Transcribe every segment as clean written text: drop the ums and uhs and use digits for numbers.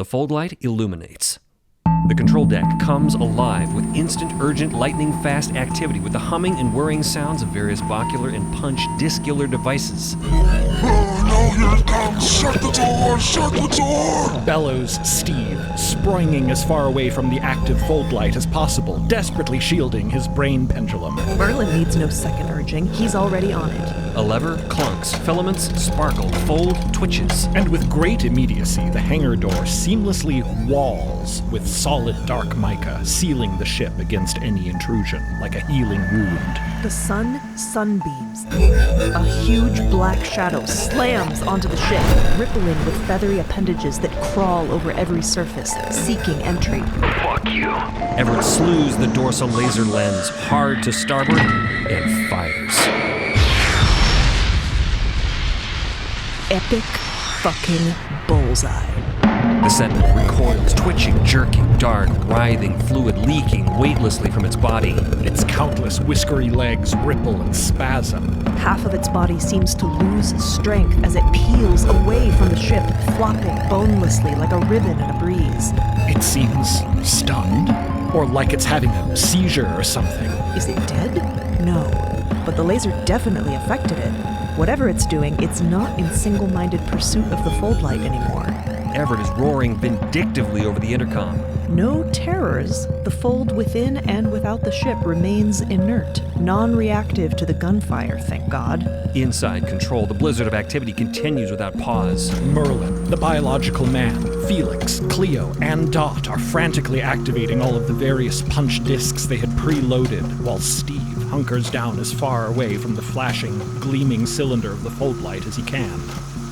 The fold light illuminates. The control deck comes alive with instant, urgent, lightning-fast activity with the humming and whirring sounds of various ocular and punch-discular devices. Oh, no, here it comes! Shut the door! Shut the door! Bellows Steve, springing as far away from the active fold light as possible, desperately shielding his brain pendulum. Merlin needs no second urging. He's already on it. A lever clunks, filaments sparkle, fold twitches. And with great immediacy, the hangar door seamlessly walls with solid dark mica, sealing the ship against any intrusion, like a healing wound. The sun sunbeams. A huge black shadow slams onto the ship, rippling with feathery appendages that crawl over every surface, seeking entry. Fuck you. Everett slews the dorsal laser lens hard to starboard and fires. Epic fucking bullseye. The Sentinel recoils, twitching, jerking, dark, writhing fluid leaking weightlessly from its body. Its countless whiskery legs ripple and spasm. Half of its body seems to lose strength as it peels away from the ship, flopping bonelessly like a ribbon in a breeze. It seems stunned, or like it's having a seizure or something. Is it dead? No, but the laser definitely affected it. Whatever it's doing, it's not in single-minded pursuit of the fold light anymore. Everett is roaring vindictively over the intercom. No terrors. The fold within and without the ship remains inert, non-reactive to the gunfire, thank God. Inside control, the blizzard of activity continues without pause. Merlin, the biological man, Felix, Cleo, and Dot are frantically activating all of the various punch discs they had preloaded, while Steve hunkers down as far away from the flashing, gleaming cylinder of the fold light as he can.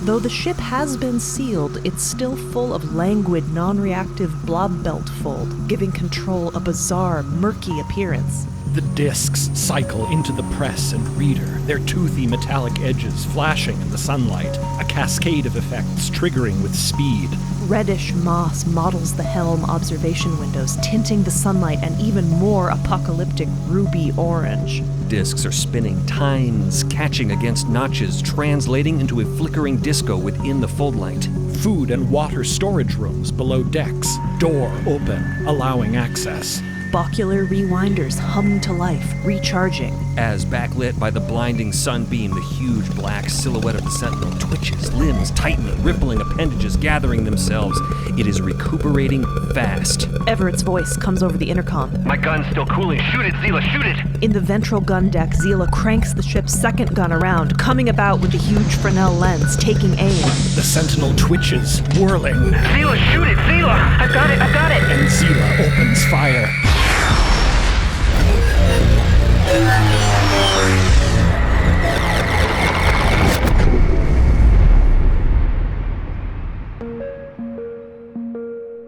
Though the ship has been sealed, it's still full of languid, non-reactive blob belt fold, giving control a bizarre, murky appearance. The discs cycle into the press and reader, their toothy metallic edges flashing in the sunlight, a cascade of effects triggering with speed. Reddish moss models the helm observation windows, tinting the sunlight an even more apocalyptic ruby orange. Discs are spinning, tines catching against notches, translating into a flickering disco within the fold light. Food and water storage rooms below decks, door open, allowing access. Bocular rewinders hum to life, recharging. As backlit by the blinding sunbeam, the huge black silhouette of the Sentinel twitches, limbs tightening, rippling appendages gathering themselves. It is recuperating fast. Everett's voice comes over the intercom. My gun's still cooling. Shoot it, Zila, shoot it! In the ventral gun deck, Zila cranks the ship's second gun around, coming about with the huge Fresnel lens, taking aim. The Sentinel twitches, whirling. Zila, shoot it, Zila! I've got it! And Zila opens fire.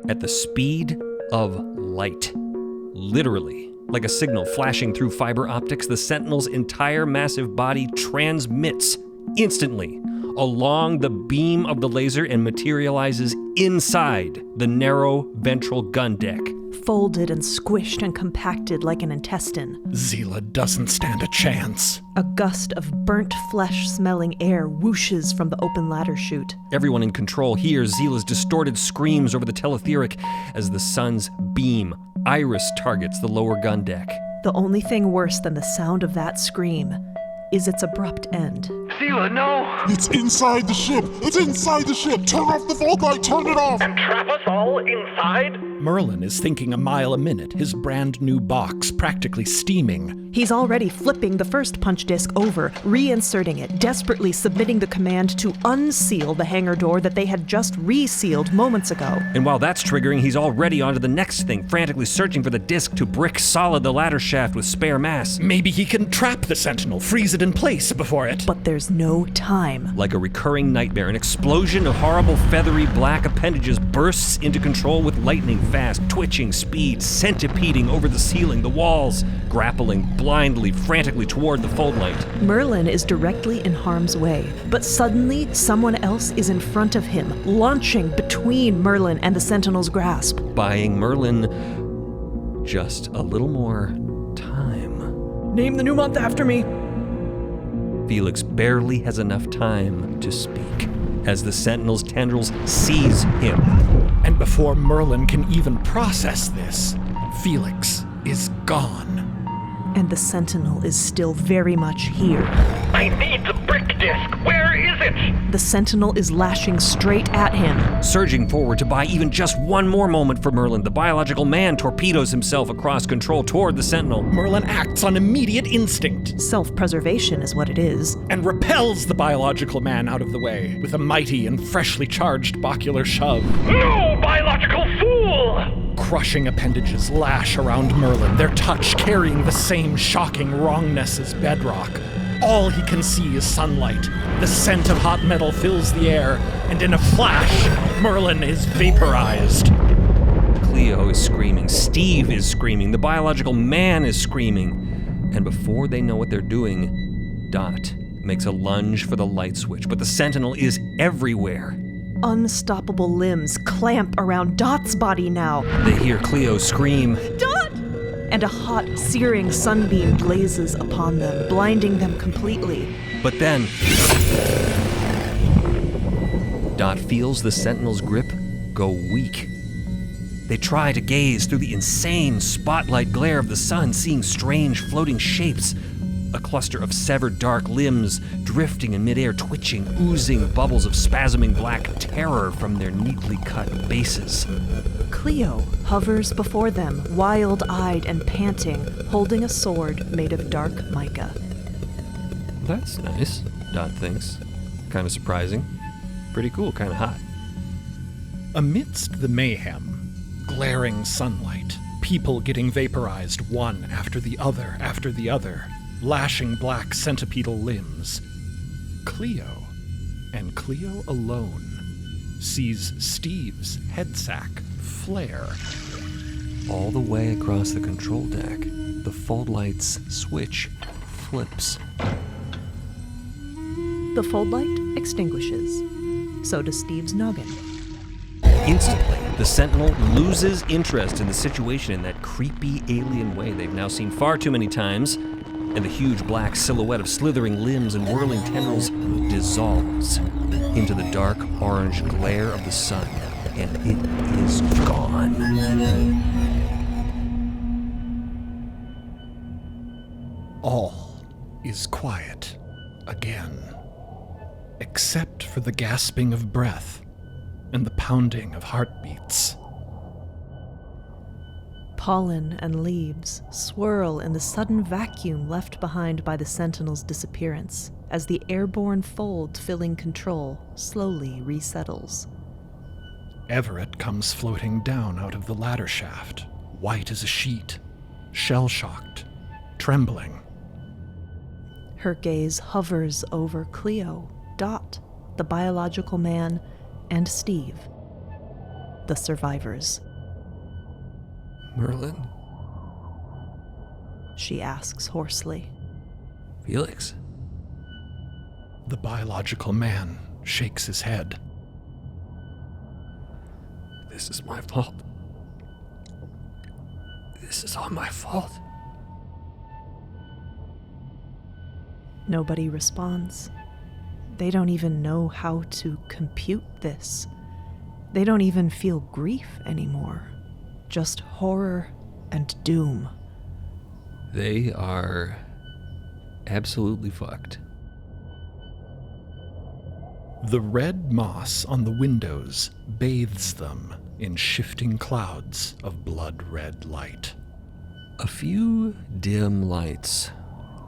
At the speed of light. Literally, like a signal flashing through fiber optics, the Sentinel's entire massive body transmits instantly along the beam of the laser and materializes inside the narrow ventral gun deck. Folded and squished and compacted like an intestine. Zila doesn't stand a chance. A gust of burnt flesh-smelling air whooshes from the open ladder chute. Everyone in control hears Zila's distorted screams over the teletheric as the sun's beam iris targets the lower gun deck. The only thing worse than the sound of that scream is its abrupt end. Zila, no! It's inside the ship! It's inside the ship! Turn off the fold light! Turn it off! And trap us all inside? Merlin is thinking a mile a minute, his brand new box practically steaming. He's already flipping the first punch disc over, reinserting it, desperately submitting the command to unseal the hangar door that they had just resealed moments ago. And while that's triggering, he's already onto the next thing, frantically searching for the disc to brick solid the ladder shaft with spare mass. Maybe he can trap the Sentinel, freeze it in place before it. But there's no time. Like a recurring nightmare, an explosion of horrible feathery black appendages bursts into control with lightning-fast, twitching speed, centipeding over the ceiling, the walls, grappling blindly, frantically toward the fold light. Merlin is directly in harm's way, but suddenly someone else is in front of him, launching between Merlin and the Sentinel's grasp. Buying Merlin just a little more time. Name the new month after me. Felix barely has enough time to speak as the Sentinel's tendrils seize him. And before Merlin can even process this, Felix is gone. And the Sentinel is still very much here. I need the brick disc. Where is it? The Sentinel is lashing straight at him. Surging forward to buy even just one more moment for Merlin, the biological man torpedoes himself across control toward the Sentinel. Merlin acts on immediate instinct Self-preservation is what it is. and repels the biological man out of the way with a mighty and freshly charged bacular shove. No, biological fool! Crushing appendages lash around Merlin, their touch carrying the same shocking wrongness as bedrock. All he can see is sunlight. The scent of hot metal fills the air, and in a flash, Merlin is vaporized. Cleo is screaming, Steve is screaming, the biological man is screaming. And before they know what they're doing, Dot makes a lunge for the light switch, but the Sentinel is everywhere. Unstoppable limbs clamp around Dot's body now. They hear Cleo scream, Dot! And a hot, searing sunbeam blazes upon them, blinding them completely. but then Dot feels the Sentinel's grip go weak. They try to gaze through the insane spotlight glare of the sun, seeing strange floating shapes. A cluster of severed dark limbs drifting in midair, twitching, oozing bubbles of spasming black terror from their neatly cut bases. Cleo hovers before them, wild-eyed and panting, holding a sword made of dark mica. That's nice, Dot thinks. Kind of surprising. Pretty cool, kind of hot. Amidst the mayhem, glaring sunlight, people getting vaporized one after the other, lashing black centipedal limbs, Cleo, and Cleo alone, sees Steve's head sack flare. All the way across the control deck, the fold light's switch flips. The fold light extinguishes. So does Steve's noggin. Instantly, the Sentinel loses interest in the situation in that creepy alien way they've now seen far too many times, and the huge black silhouette of slithering limbs and whirling tendrils dissolves into the dark orange glare of the sun, and it is gone. All is quiet again, except for the gasping of breath and the pounding of heartbeats. Pollen and leaves swirl in the sudden vacuum left behind by the Sentinel's disappearance as the airborne fold filling control slowly resettles. Everett comes floating down out of the ladder shaft, white as a sheet, shell-shocked, trembling. Her gaze hovers over Cleo, Dot, the biological man, and Steve, the survivors. Merlin? She asks hoarsely. Felix? The biological man shakes his head. This is my fault. This is all my fault. Nobody responds. They don't even know how to compute this. They don't even feel grief anymore. Just horror and doom. They are absolutely fucked. The red moss on the windows bathes them in shifting clouds of blood-red light. A few dim lights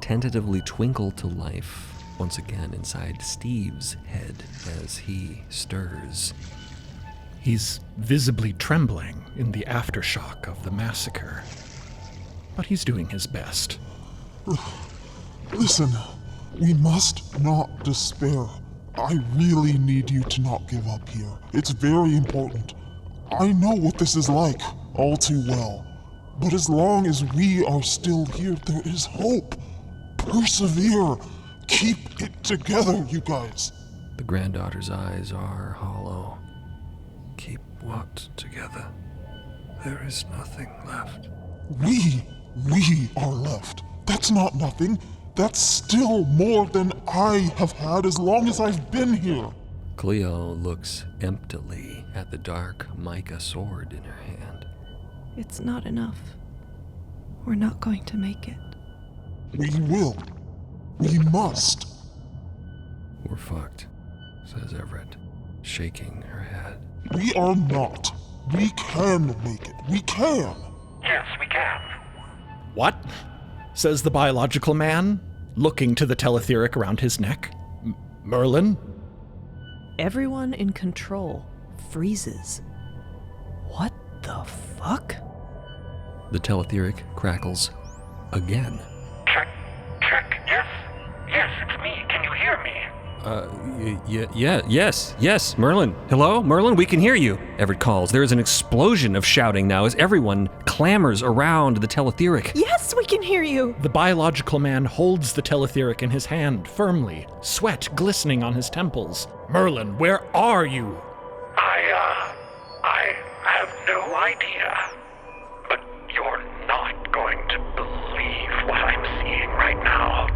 tentatively twinkle to life once again inside Steve's head as he stirs. He's visibly trembling in the aftershock of the massacre, but he's doing his best. Listen, we must not despair. I really need you to not give up here. It's very important. I know what this is like all too well. But as long as we are still here, there is hope. Persevere. Keep it together, you guys. The granddaughter's eyes are hollow. Keep what together? There is nothing left. We are left. That's not nothing. That's still more than I have had as long as I've been here. Cleo looks emptily at the dark mica sword in her hand. It's not enough. We're not going to make it. We will. We must. We're fucked, says Everett, shaking her head. We are not. We can make it. We can. Yes, we can. What? Says the biological man, looking to the teletheric around his neck. Merlin? Everyone in control freezes. What the fuck? The teletheric crackles again. Check. Yes? Yes, it's me. Can you hear me? Yes, Merlin. Hello, Merlin, we can hear you. Everett calls. There is an explosion of shouting now as everyone clamors around the teletheric. Yes, we can hear you! The biological man holds the teletheric in his hand firmly, sweat glistening on his temples. Merlin, where are you? I have no idea. But you're not going to believe what I'm seeing right now.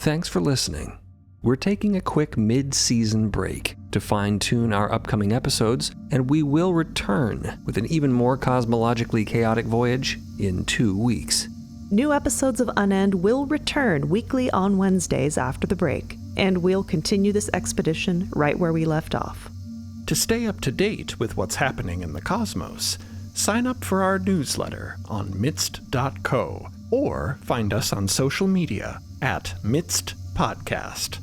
Thanks for listening. We're taking a quick mid-season break to fine-tune our upcoming episodes, and we will return with an even more cosmologically chaotic voyage in 2 weeks. New episodes of Unend will return weekly on Wednesdays after the break, and we'll continue this expedition right where we left off. To stay up to date with what's happening in the cosmos, sign up for our newsletter on MIDST.co or find us on social media at MIDST Podcast.